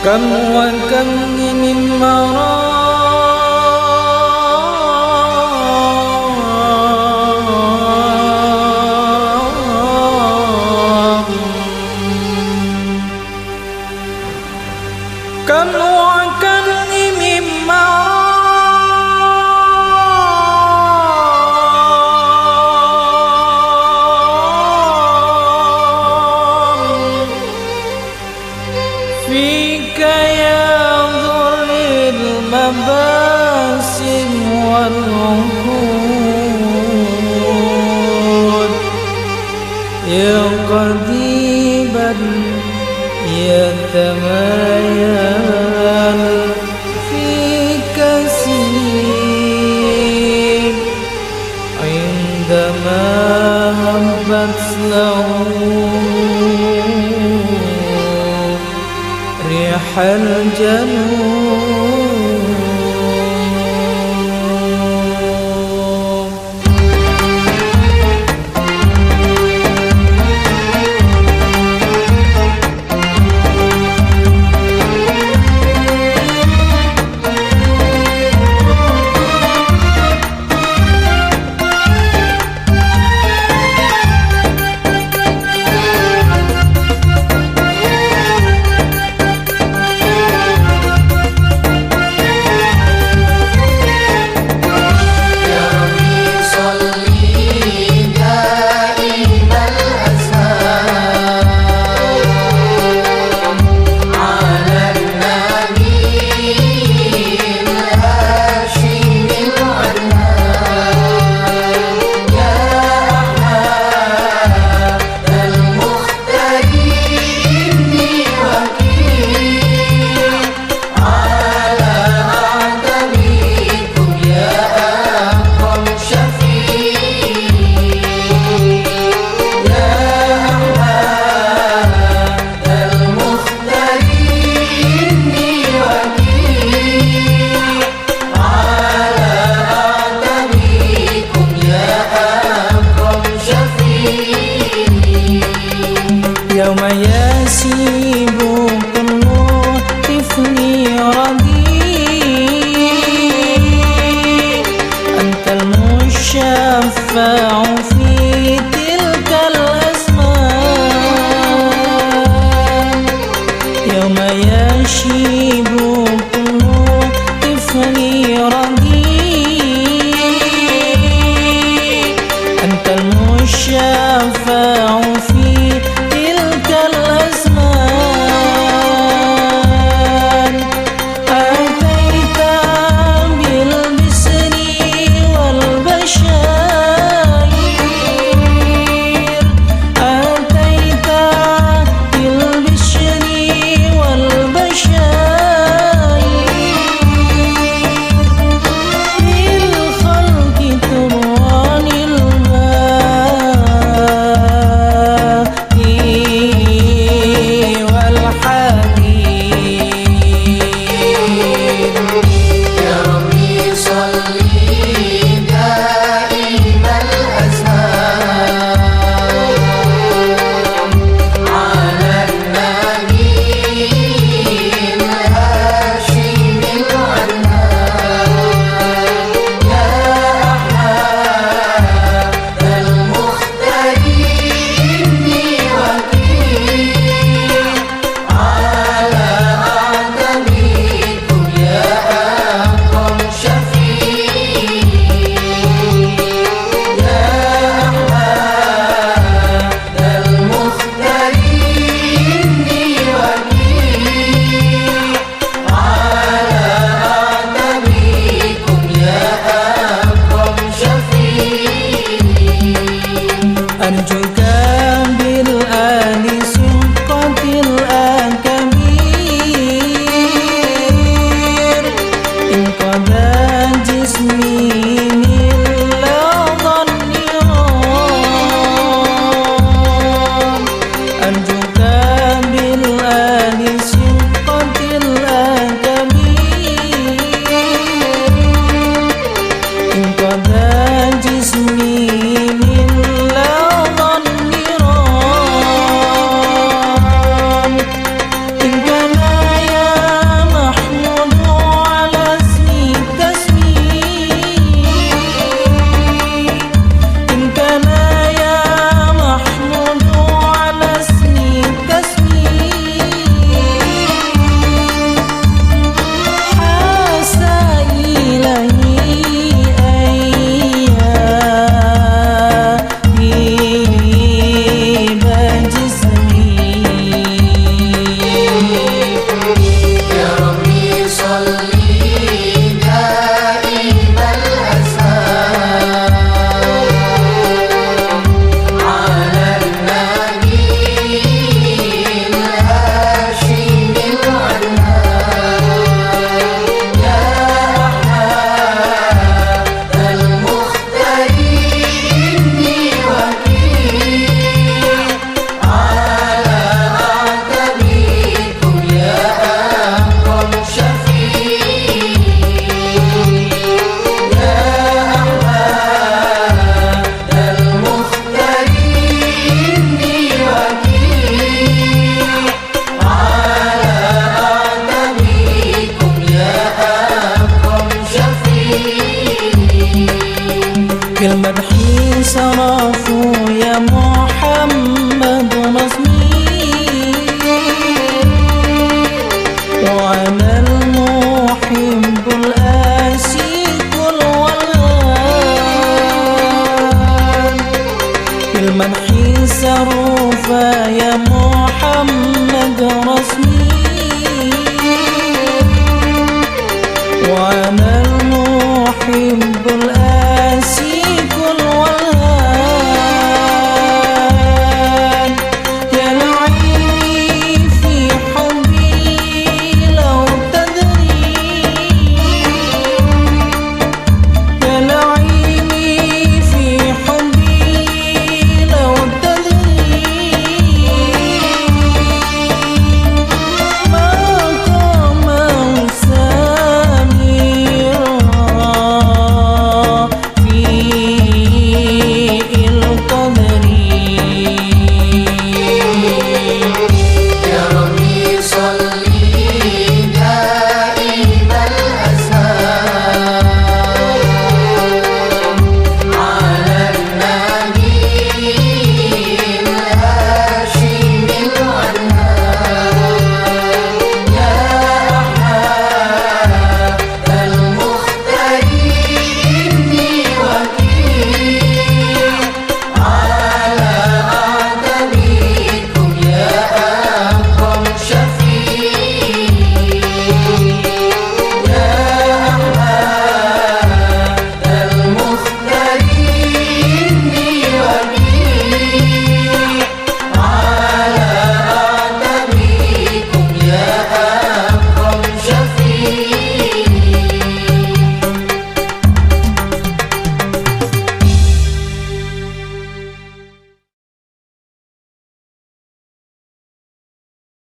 كم وكم من مرام، كم وكم من مرام فيك يظهر المباسم والعقود، يا قضيبا يتمايل فيك سين عندما هبت له ريح الجنوب. يوم يسيب كل طفل رضيع، أنت المشفع في تلك الأزمان. يوم يشيب كل طفل رضيع، أنت المشفع في تلك الأزمان. أتيت بالبسر والبشائر، أتيت بالبشر والبشائر، للخلق تروان الماء والحديد. يا ربي صلي دائم الأزمان على النبي الهاشم العنان، يا أحمد المختارين وكيل على أعتبيكم يا أكرم شفيع، يا أحمد المختارين وكيل على أعتبيكم يا أكرم شفيع. أرجوك بالآل سبقة الأكابير، إن قضى جسمي من لظى النيران. أرجوك بالآل سبقة الأكابير، إن قضى جسمي من لظى في المدح سرف يا محمد رسمي، وأنا المحب الآسيك الولهان. في المدح سرف يا محمد رسمي،